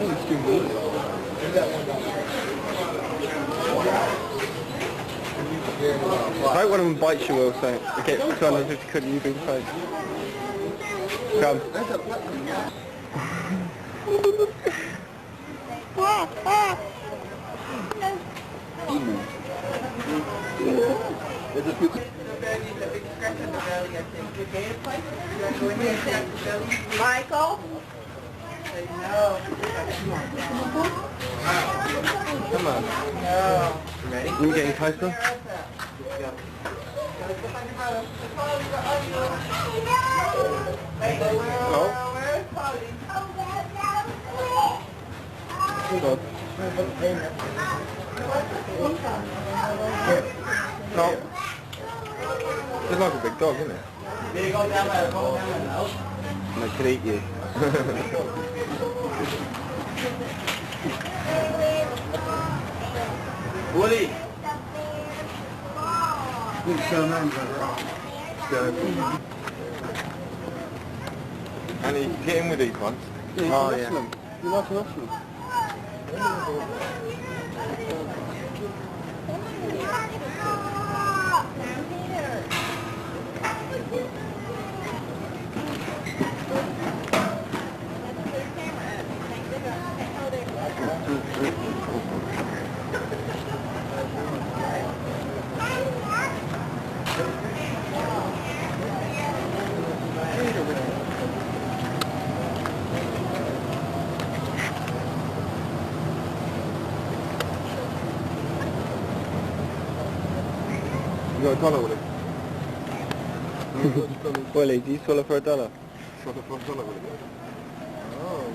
I hope one of them bites you, Will, so you get 250 quid and you bring the face. Come. Michael? No. Come on. No. Ready? You getting closer? Oh. God. No. It's like a big dog, isn't it? And they could eat you. Woody! And you get in with these ones? Yeah, oh, yeah. Them. You like to wrestle them? You got a dollar with it? Willie, do you swallow for a dollar? Swallow for a dollar with it? Oh.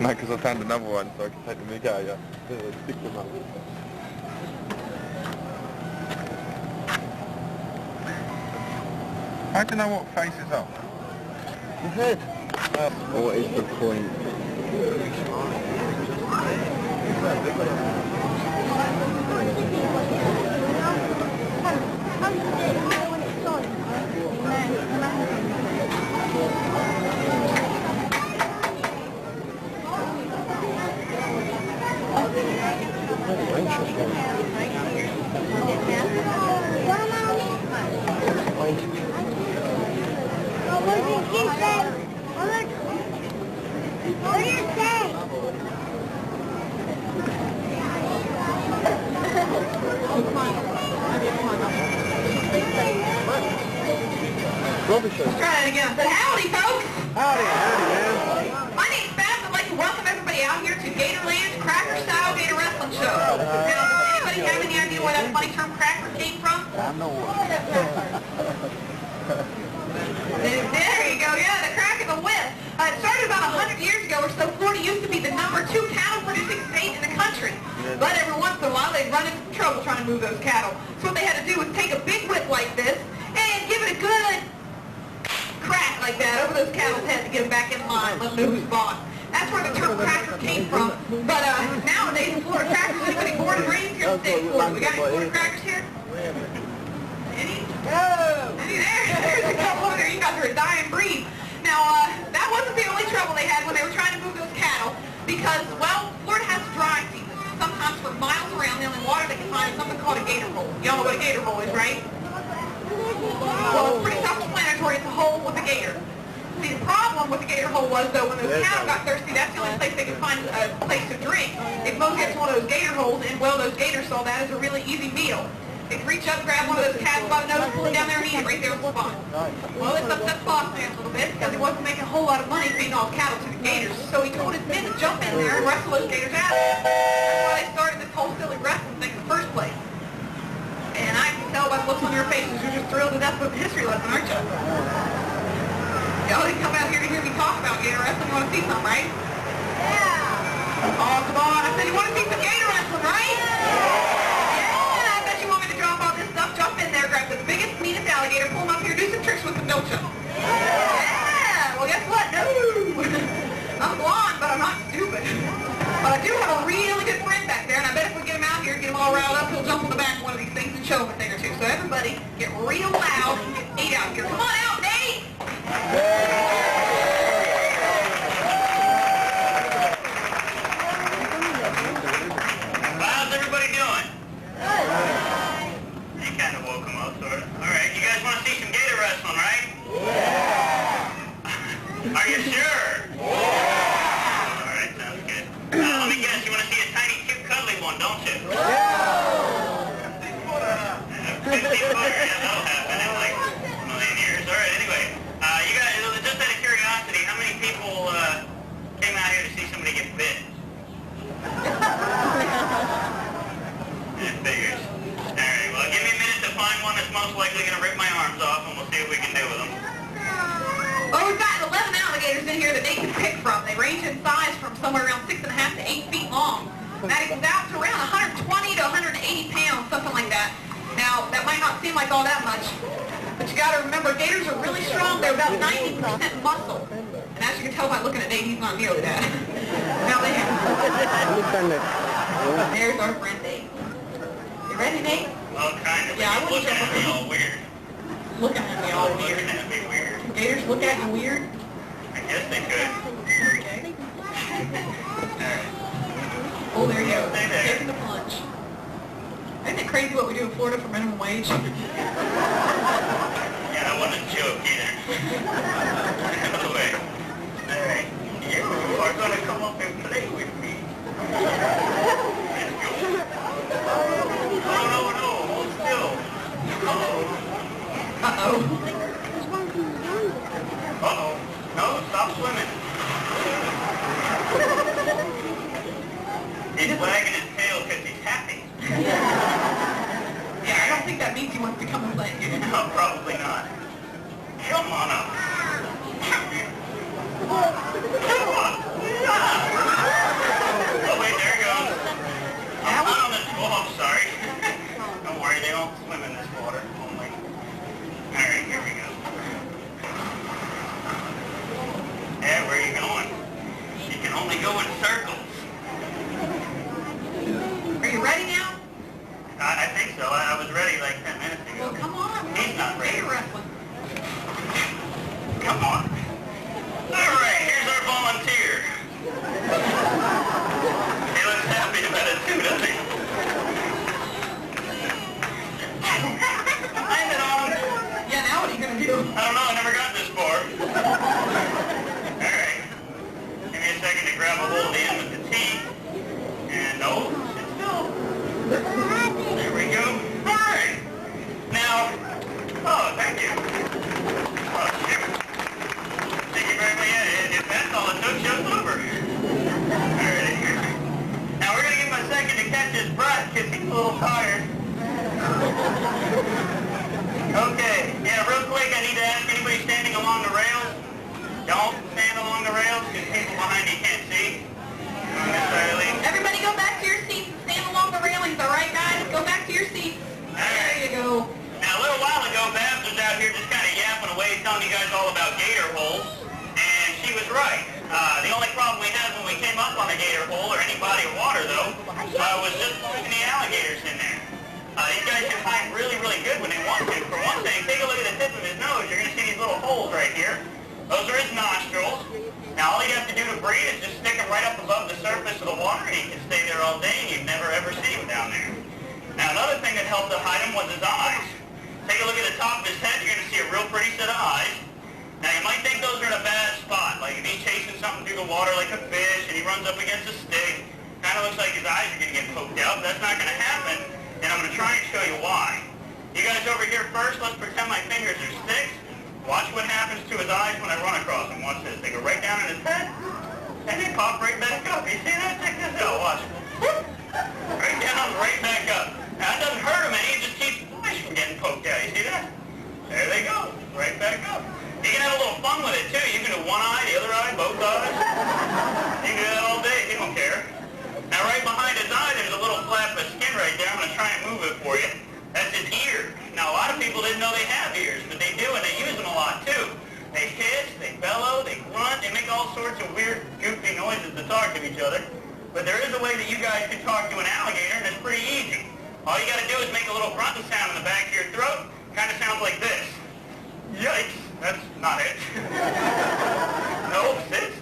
No, because I found another one so I can take the meat out of you. Stick them up. How do you know what face is up? The head. What is the point? Try it again. But howdy, folks. Howdy, man. My name's Beth. I'd like to welcome everybody out here to Gatorland's Cracker Style Gator Wrestling Show. Now, does anybody have any idea where that funny term cracker came from? I know what. There you go. Yeah, the crack of the whip. It started about 100 years ago or so. Florida used to be the #2 cattle-producing state in the country. But every once in a while, they'd run into trouble trying to move those cattle. So what they had to do was take a big whip like this and give it a good crack like that over those cattle's head to get them back in line, let them know who's boss. That's where the term cracker came from. But nowadays, Florida crackers, anybody born and raised here in the state of Florida? We got any Florida crackers here? Any? Any there? There's a couple over there. You guys are a dying breed. Now, that wasn't the only trouble they had when they were trying to move those cattle because, well, Florida has dry season. Sometimes for miles around, the only water they can find is something called a gator hole. Y'all know what a gator hole is, right? Well, it's pretty self-explanatory. It's a hole with a gator. See, the problem with the gator hole was, though, when those cattle got thirsty, that's the only place they could find a place to drink. They'd go get to one of those gator holes, and, well, those gators saw that as a really easy meal. They'd reach up, grab one of those cats by the nose, pull it down there, and eat it right there on the spot. Well, this upset the boss man a little bit because he wasn't making a whole lot of money feeding all the cattle to the gators. So he told his men to jump in there and wrestle those gators out. That's why they started this whole silly wrestling thing in the first place. And I can tell by the looks on your faces, you're just thrilled to death with the history lesson, aren't you? Y'all didn't come out here to hear me talk about gator wrestling. You want to see something, right? Yeah. Oh, come on. I said you want to see some gator wrestling, right? Yeah. I bet you want me to drop all this stuff, jump in there, grab the biggest, meanest alligator, pull him up here, do some tricks with him, don't you? Yeah. Well, guess what? No. I'm blonde, but I'm not stupid. But I do have a really good friend back there, and I bet if we get him out here and get him all riled up, he'll jump on the back of one of these things and show him a thing or two. So everybody, get real loud and get Nate out here. Come on out, Nate! sure? Yeah! Alright, sounds good. Let me guess, you want to see a tiny, cute, cuddly one, don't you? Yeah! 50-footer, yeah, that'll happen in like a million years. Alright, anyway, you guys, just out of curiosity, how many people came out here to see somebody get bit? It figures. Alright, well, give me a minute to find one that's most likely going to rip my arms off, and we'll see what we can do with them. Well, we've got 11 alligators in here that they can pick from. They range in size from somewhere around 6.5 to 8 feet long. That equals out to around 120 to 180 pounds, something like that. Now, that might not seem like all that much, but you got to remember, gators are really strong. They're about 90% muscle. And as you can tell by looking at Nate, he's not nearly that. Now they have. There's our friend Nate. You ready, Nate? Well, kind of. Yeah, I wouldn't looking jump at me all weird. Looking at me all weird. Looking at me weird. Can gators look at you weird? I guess they could. Okay. Alright. Oh, there you go. Stay there. Taking the plunge. Isn't it crazy what we do in Florida for minimum wage? Yeah, that wasn't a joke either. Anyway. Alright. You are going to come up and play with me. Let's go. Oh, no. Hold still. Uh-oh. Uh-oh. No, stop swimming. He's wagging his tail because he's happy. Yeah, I don't think that means he wants to come and play. No, probably not. Come on up. Come on. Oh, wait, there it goes. I'm not on this. Oh, I'm sorry. Don't worry, they don't swim in this water. Only. All right, here we go. Yeah, where are you going? You can only go in circles. Are you ready now? I think so. I was ready like 10 minutes ago. Well, come on. He's not ready. Gator wrestling. Come on. All right, here's our volunteer. He looks happy about it too, doesn't he? Landed on him. Yeah, now what are you going to do? I don't know, I never got this far. All right. Give me a second to grab a hold of the end with the teeth. And no, sit still. There we go. All right. Now, oh, thank you. Oh, shoot. Thank you very much. Yeah, if that's all it took, show's over. All right, here. Now, we're going to give him a second to catch his breath because he's a little tired. Okay. Yeah, real quick, I need to ask anybody standing along the rails, don't stand along the rails because people behind you can't see. Everybody go back to your seats and stand along the railings, all right, guys? Go back to your seats. There you go. Now, a little while ago, Babs was out here just kind of yapping away, telling you guys all about gator holes, and she was right. The only problem we had when we came up on a gator hole, or any body of water, though, was just putting the alligators in there. These guys can hide really, really good when they want to. For one thing, take a look at the tip of his nose. You're going to see these little holes right here. Those are his nostrils. Now, all you have to do to breathe is just stick them right up above the surface of the water, and he can stay there all day, and you'd never, ever see him down there. Now, another thing that helped to hide him was his eyes. Take a look at the top of his head. You're going to see a real pretty set of eyes. Now, you might think those are in a bad spot, like if he's chasing something through the water like a fish, and he runs up against a stick. Kind of looks like his eyes are going to get poked out, but that's not going to happen, and I'm going to try and show you why. You guys over here first, let's pretend my fingers are sticks. Watch what happens to his eyes when I run across them. Watch this. They go right down in his head, and they pop right back up. You see that? Check this out. Watch. Right down, right back up. Now, that doesn't hurt him any. It just keeps the flesh from getting poked out. You see that? There they go. Right back up. You can have a little fun with it, too. You can do one eye, the other eye, both eyes. You can do that all day. He don't care. Now, right behind his eye, there's a little flap of skin right there. I'm going to try and move it for you. That's his ear. Now, a lot of people didn't know they have ears, but they do, and they use them a lot, too. They hiss, they bellow, they grunt, they make all sorts of weird, goofy noises to talk to each other. But there is a way that you guys can talk to an alligator, and it's pretty easy. All you got to do is make a little grunting sound in the back of your throat. Kind of sounds like this. Yikes. That's not it. Nope, sit